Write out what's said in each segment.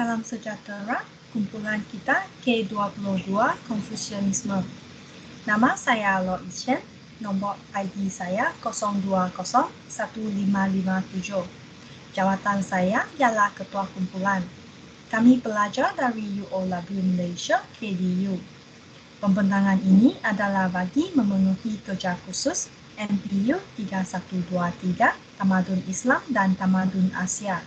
Salam sejahtera, kumpulan kita K22 Konfusianisme. Nama saya Lois Chen, nombor ID saya 02015557. Jawatan saya ialah Ketua Kumpulan. Kami pelajar dari UO Labu Malaysia, KDU. Pembentangan ini adalah bagi memenuhi kerja khusus MPU 3123, Tamadun Islam dan Tamadun Asia.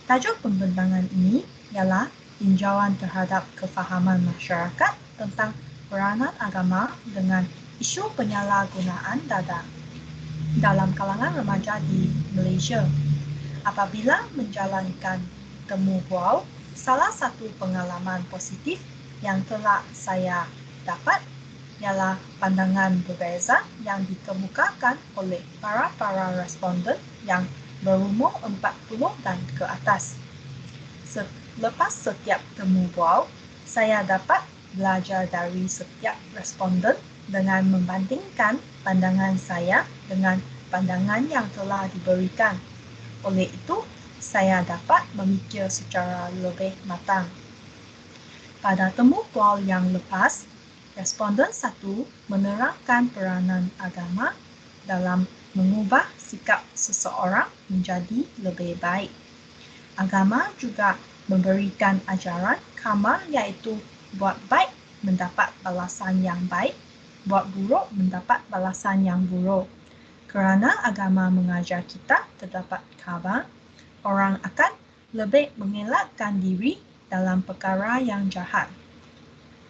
Tajuk pembentangan ini ialah tinjauan terhadap kefahaman masyarakat tentang peranan agama dengan isu penyalahgunaan dada dalam kalangan remaja di Malaysia. Apabila menjalankan temu bual, salah satu pengalaman positif yang telah saya dapat ialah pandangan berbeza yang dikemukakan oleh para responden yang berumur 40 dan ke atas. Selepas setiap temu bual, saya dapat belajar dari setiap responden dengan membandingkan pandangan saya dengan pandangan yang telah diberikan. Oleh itu, saya dapat memikir secara lebih matang. Pada temu bual yang lepas, responden 1 menerangkan peranan agama dalam mengubah sikap seseorang menjadi lebih baik. Agama juga memberikan ajaran karma, iaitu buat baik mendapat balasan yang baik, buat buruk mendapat balasan yang buruk. Kerana agama mengajar kita terdapat khabar, orang akan lebih mengelakkan diri dalam perkara yang jahat.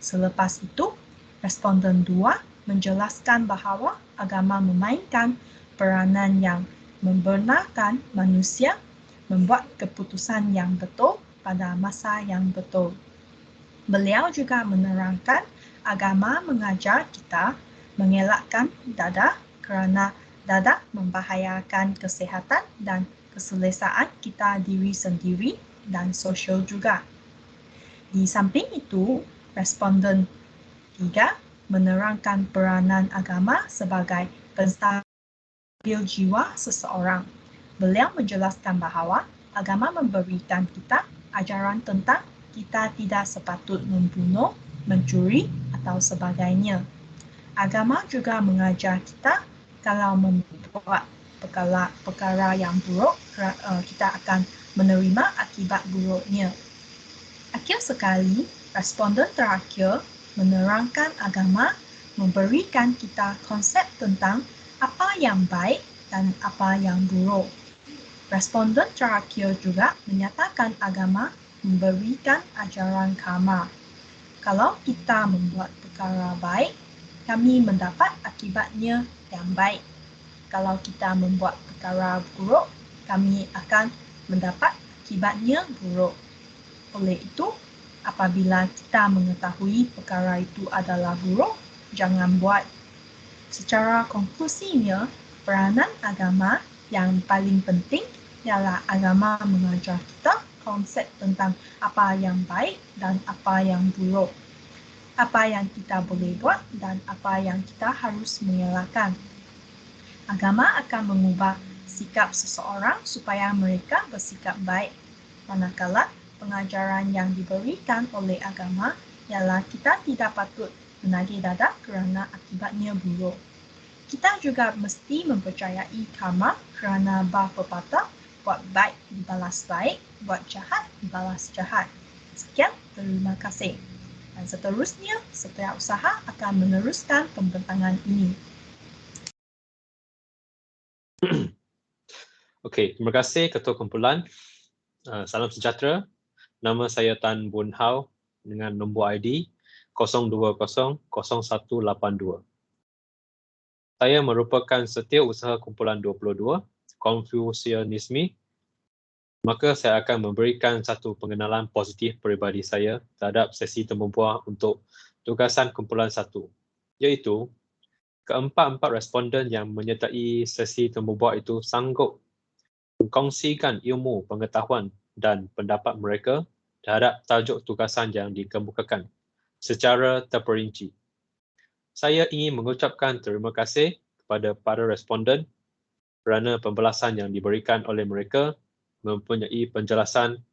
Selepas itu, responden 2 menjelaskan bahawa agama memainkan peranan yang membenarkan manusia membuat keputusan yang betul pada masa yang betul. Beliau juga menerangkan agama mengajar kita mengelakkan dada kerana dada membahayakan kesihatan dan keselesaan kita diri sendiri dan sosial juga. Di samping itu, responden 3 menerangkan peranan agama sebagai penstabil jiwa seseorang. Beliau menjelaskan bahawa agama memberikan kita ajaran tentang kita tidak sepatut membunuh, mencuri atau sebagainya. Agama juga mengajar kita kalau membuat perkara yang buruk, kita akan menerima akibat buruknya. Akhir sekali, responden terakhir menerangkan agama memberikan kita konsep tentang apa yang baik dan apa yang buruk. Responden terakhir juga menyatakan agama memberikan ajaran karma. Kalau kita membuat perkara baik, kami mendapat akibatnya yang baik. Kalau kita membuat perkara buruk, kami akan mendapat akibatnya buruk. Oleh itu, apabila kita mengetahui perkara itu adalah buruk, jangan buat. Secara konklusinya, peranan agama yang paling penting ialah agama mengajar kita konsep tentang apa yang baik dan apa yang buruk. Apa yang kita boleh buat dan apa yang kita harus mengelakkan. Agama akan mengubah sikap seseorang supaya mereka bersikap baik. Manakala pengajaran yang diberikan oleh agama ialah kita tidak patut menagih dada kerana akibatnya buruk. Kita juga mesti mempercayai karma kerana pepatah, buat baik dibalas baik, buat jahat dibalas jahat. Sekian, terima kasih. Dan seterusnya, setiap usaha akan meneruskan pembentangan ini. Okey, terima kasih Ketua Kumpulan. Salam sejahtera. Nama saya Tan Boon Hau dengan nombor ID 02000182. Saya merupakan setiausaha Kumpulan 22, Konfusianisme. Maka saya akan memberikan satu pengenalan positif peribadi saya terhadap sesi temu bual untuk tugasan Kumpulan 1, iaitu keempat-empat responden yang menyertai sesi temu bual itu sanggup mengkongsikan ilmu, pengetahuan dan pendapat mereka terhadap tajuk tugasan yang dikemukakan secara terperinci. Saya ingin mengucapkan terima kasih kepada para responden kerana pembelasan yang diberikan oleh mereka mempunyai penjelasan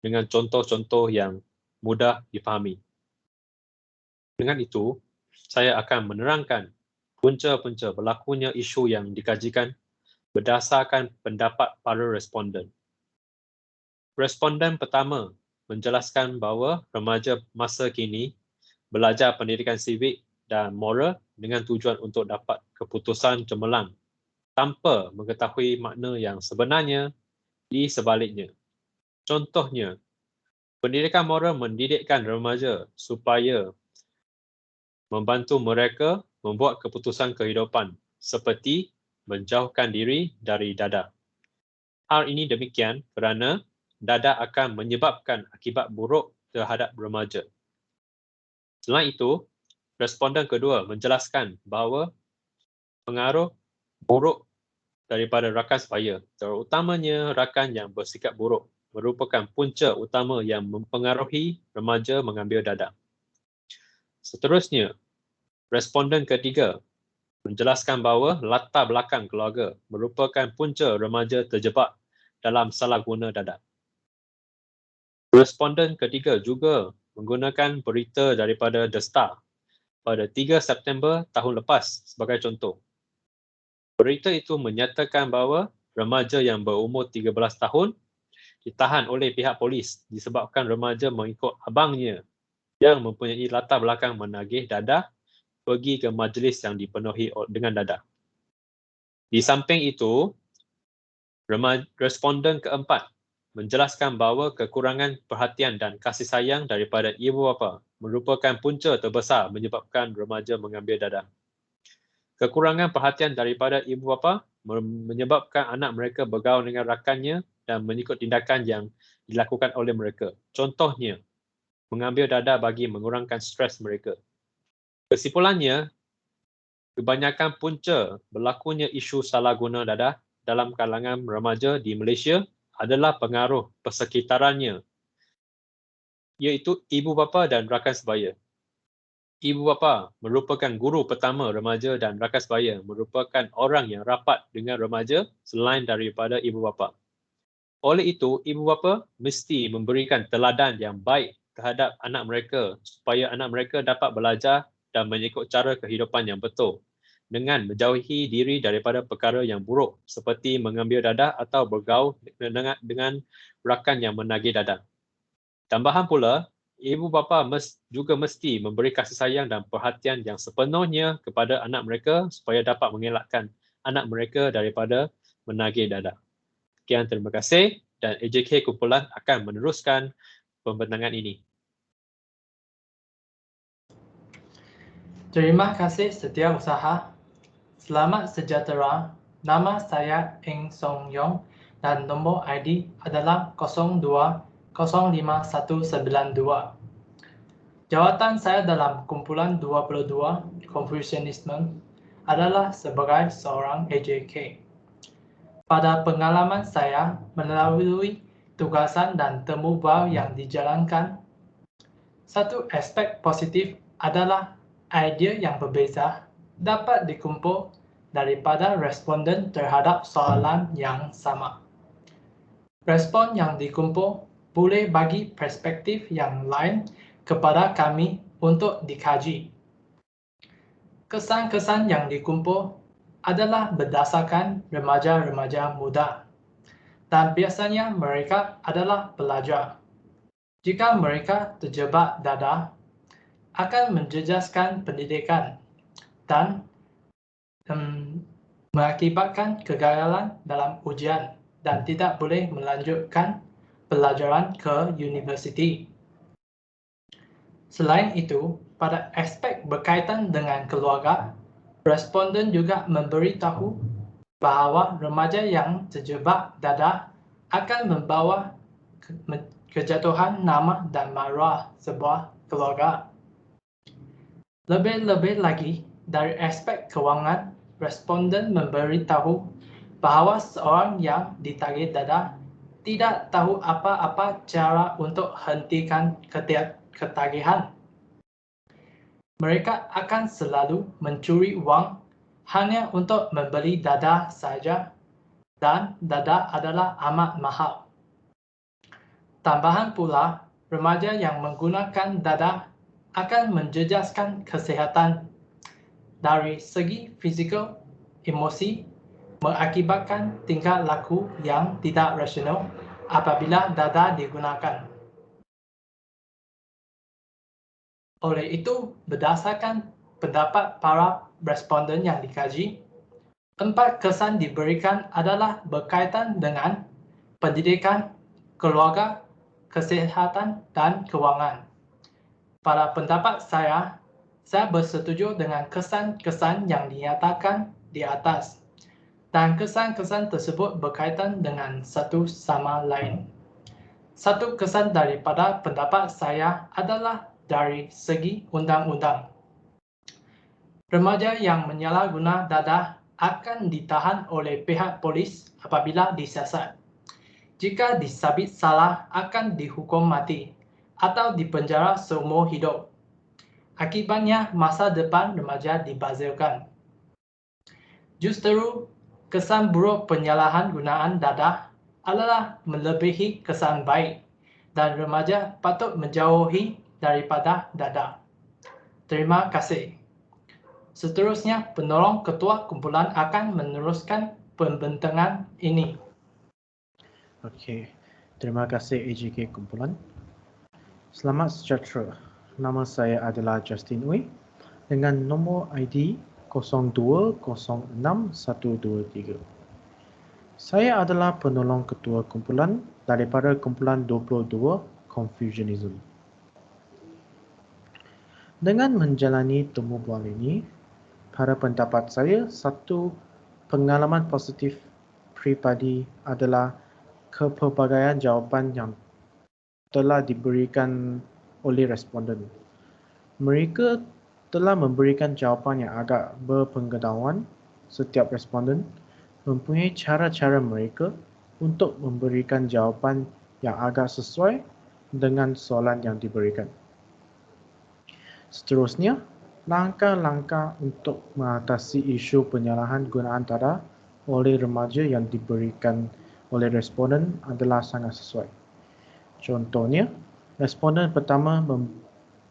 dengan contoh-contoh yang mudah difahami. Dengan itu, saya akan menerangkan punca-punca berlakunya isu yang dikajikan berdasarkan pendapat para responden. Responden pertama menjelaskan bahawa remaja masa kini belajar pendidikan sivik dan moral dengan tujuan untuk dapat keputusan cemerlang tanpa mengetahui makna yang sebenarnya di sebaliknya. Contohnya, pendidikan moral mendidikkan remaja supaya membantu mereka membuat keputusan kehidupan seperti menjauhkan diri dari dadah. Hal ini demikian kerana dadah akan menyebabkan akibat buruk terhadap remaja. Selain itu, responden kedua menjelaskan bahawa pengaruh buruk daripada rakan sebaya, terutamanya rakan yang bersikap buruk, merupakan punca utama yang mempengaruhi remaja mengambil dadah. Seterusnya, responden ketiga menjelaskan bahawa latar belakang keluarga merupakan punca remaja terjebak dalam salah guna dadah. Responden ketiga juga menggunakan berita daripada The Star pada 3 September tahun lepas sebagai contoh. Berita itu menyatakan bahawa remaja yang berumur 13 tahun ditahan oleh pihak polis disebabkan remaja mengikut abangnya yang mempunyai latar belakang menagih dadah pergi ke majlis yang dipenuhi dengan dadah. Di samping itu, responden keempat menjelaskan bahawa kekurangan perhatian dan kasih sayang daripada ibu bapa merupakan punca terbesar menyebabkan remaja mengambil dadah. Kekurangan perhatian daripada ibu bapa menyebabkan anak mereka bergaul dengan rakannya dan mengikut tindakan yang dilakukan oleh mereka. Contohnya, mengambil dadah bagi mengurangkan stres mereka. Kesimpulannya, kebanyakan punca berlakunya isu salah guna dadah dalam kalangan remaja di Malaysia adalah pengaruh persekitarannya, iaitu ibu bapa dan rakan sebaya. Ibu bapa merupakan guru pertama remaja dan rakan sebaya merupakan orang yang rapat dengan remaja selain daripada ibu bapa. Oleh itu, ibu bapa mesti memberikan teladan yang baik terhadap anak mereka supaya anak mereka dapat belajar dan mengikut cara kehidupan yang betul dengan menjauhi diri daripada perkara yang buruk seperti mengambil dadah atau bergaul dengan rakan yang menagih dadah. Tambahan pula, ibu bapa juga mesti memberi kasih sayang dan perhatian yang sepenuhnya kepada anak mereka supaya dapat mengelakkan anak mereka daripada menagih dadah. Sekian, terima kasih dan AJK Kumpulan akan meneruskan pembintangan ini. Terima kasih Setiausaha. Selamat sejahtera. Nama saya Eng Song Yong dan nombor ID adalah 02051192. Jawatan saya dalam kumpulan 22 Confucianism adalah sebagai seorang AJK. Pada pengalaman saya melalui tugasan dan temu bual yang dijalankan, satu aspek positif adalah idea yang berbeza dapat dikumpul daripada responden terhadap soalan yang sama. Respon yang dikumpul boleh bagi perspektif yang lain kepada kami untuk dikaji. Kesan-kesan yang dikumpul adalah berdasarkan remaja-remaja muda, dan biasanya mereka adalah pelajar. Jika mereka terjebak dadah, akan menjejaskan pendidikan dan mengakibatkan kegagalan dalam ujian dan tidak boleh melanjutkan pelajaran ke universiti. Selain itu, pada aspek berkaitan dengan keluarga, responden juga memberitahu bahawa remaja yang terjebak dadah akan membawa kejatuhan nama dan maruah sebuah keluarga. Lebih-lebih lagi, dari aspek kewangan, responden memberitahu bahawa seorang yang ditagih dadah tidak tahu apa-apa cara untuk hentikan ketagihan. Mereka akan selalu mencuri wang hanya untuk membeli dadah saja, dan dadah adalah amat mahal. Tambahan pula, remaja yang menggunakan dadah akan menjejaskan kesihatan dari segi fizikal, emosi, mengakibatkan tingkah laku yang tidak rasional apabila dadah digunakan. Oleh itu, berdasarkan pendapat para responden yang dikaji, 4 kesan diberikan adalah berkaitan dengan pendidikan, keluarga, kesihatan, dan kewangan. Pada pendapat saya bersetuju dengan kesan-kesan yang dinyatakan di atas, dan kesan-kesan tersebut berkaitan dengan satu sama lain. Satu kesan daripada pendapat saya adalah dari segi undang-undang. Remaja yang menyalahguna dadah akan ditahan oleh pihak polis apabila disiasat. Jika disabit salah akan dihukum mati atau dipenjara seumur hidup. Akibatnya masa depan remaja dibazirkan. Justru kesan buruk penyalahan gunaan dadah adalah melebihi kesan baik dan remaja patut menjauhi daripada dadah. Terima kasih. Seterusnya, penolong ketua kumpulan akan meneruskan pembentangan ini. Okey, terima kasih AJK Kumpulan. Selamat sejahtera. Nama saya adalah Justin Uy dengan nombor ID 02061123. Saya adalah penolong ketua kumpulan daripada kumpulan 22 Confucianism. Dengan menjalani temu bual ini, pada pendapat saya, satu pengalaman positif pribadi adalah kepelbagaian jawapan yang telah diberikan oleh responden. Mereka telah memberikan jawapan yang agak berpengetahuan. Setiap responden mempunyai cara-cara mereka untuk memberikan jawapan yang agak sesuai dengan soalan yang diberikan. Seterusnya, langkah-langkah untuk mengatasi isu penyalahan gunaan dadah oleh remaja yang diberikan oleh responden adalah sangat sesuai. Contohnya, responden pertama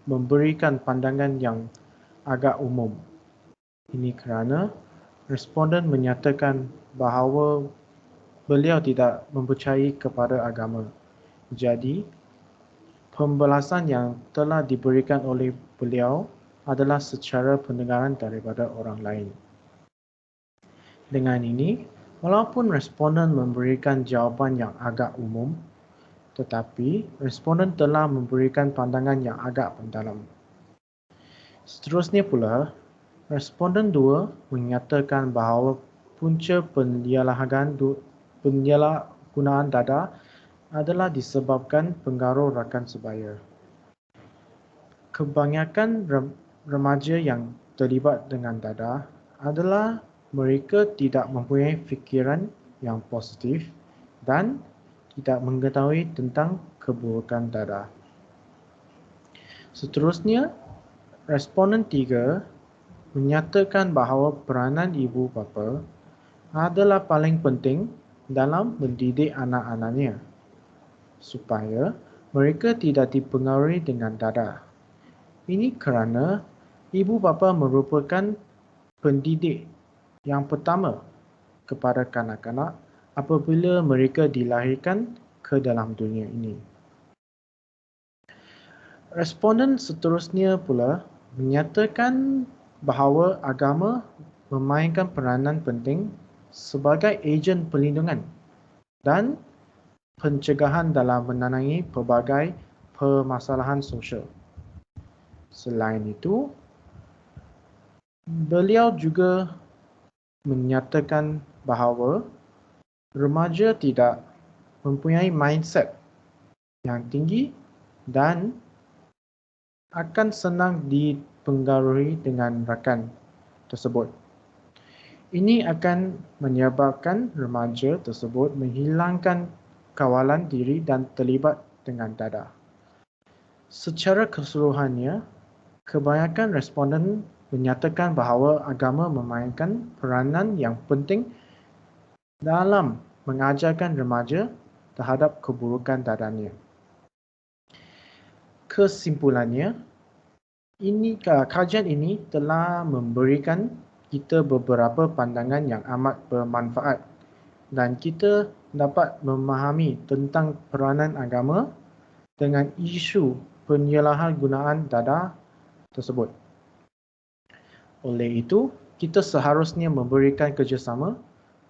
memberikan pandangan yang agak umum. Ini kerana responden menyatakan bahawa beliau tidak mempercayai kepada agama. Jadi, pembalasan yang telah diberikan oleh beliau adalah secara pendengaran daripada orang lain. Dengan ini, walaupun responden memberikan jawapan yang agak umum, tetapi responden telah memberikan pandangan yang agak mendalam. Seterusnya pula, responden 2 menyatakan bahawa punca penyalahgunaan dadah adalah disebabkan pengaruh rakan sebaya. Kebanyakan remaja yang terlibat dengan dadah adalah mereka tidak mempunyai fikiran yang positif dan tidak mengetahui tentang keburukan dadah. Seterusnya, responden 3 menyatakan bahawa peranan ibu bapa adalah paling penting dalam mendidik anak-anaknya supaya mereka tidak dipengaruhi dengan dadah. Ini kerana ibu bapa merupakan pendidik yang pertama kepada kanak-kanak apabila mereka dilahirkan ke dalam dunia ini. Responden seterusnya pula menyatakan bahawa agama memainkan peranan penting sebagai ejen perlindungan dan pencegahan dalam menangani pelbagai permasalahan sosial. Selain itu, beliau juga menyatakan bahawa remaja tidak mempunyai mindset yang tinggi dan akan senang dipengaruhi dengan rakan tersebut. Ini akan menyebabkan remaja tersebut menghilangkan kawalan diri dan terlibat dengan dadah. Secara keseluruhannya, kebanyakan responden menyatakan bahawa agama memainkan peranan yang penting dalam mengajarkan remaja terhadap keburukan dadahnya. kesimpulannya, kajian ini telah memberikan kita beberapa pandangan yang amat bermanfaat dan kita dapat memahami tentang peranan agama dengan isu penyalahgunaan data tersebut. Oleh itu, kita seharusnya memberikan kerjasama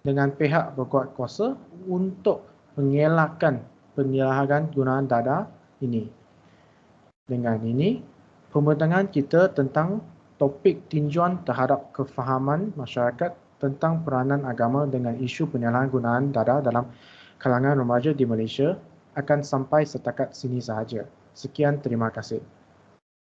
dengan pihak berkuasa untuk mengelakkan penyalahgunaan data ini. Dengan ini, pembentangan kita tentang topik tinjauan terhadap kefahaman masyarakat tentang peranan agama dengan isu penyalahgunaan data dalam kalangan remaja di Malaysia akan sampai setakat sini sahaja. Sekian, terima kasih.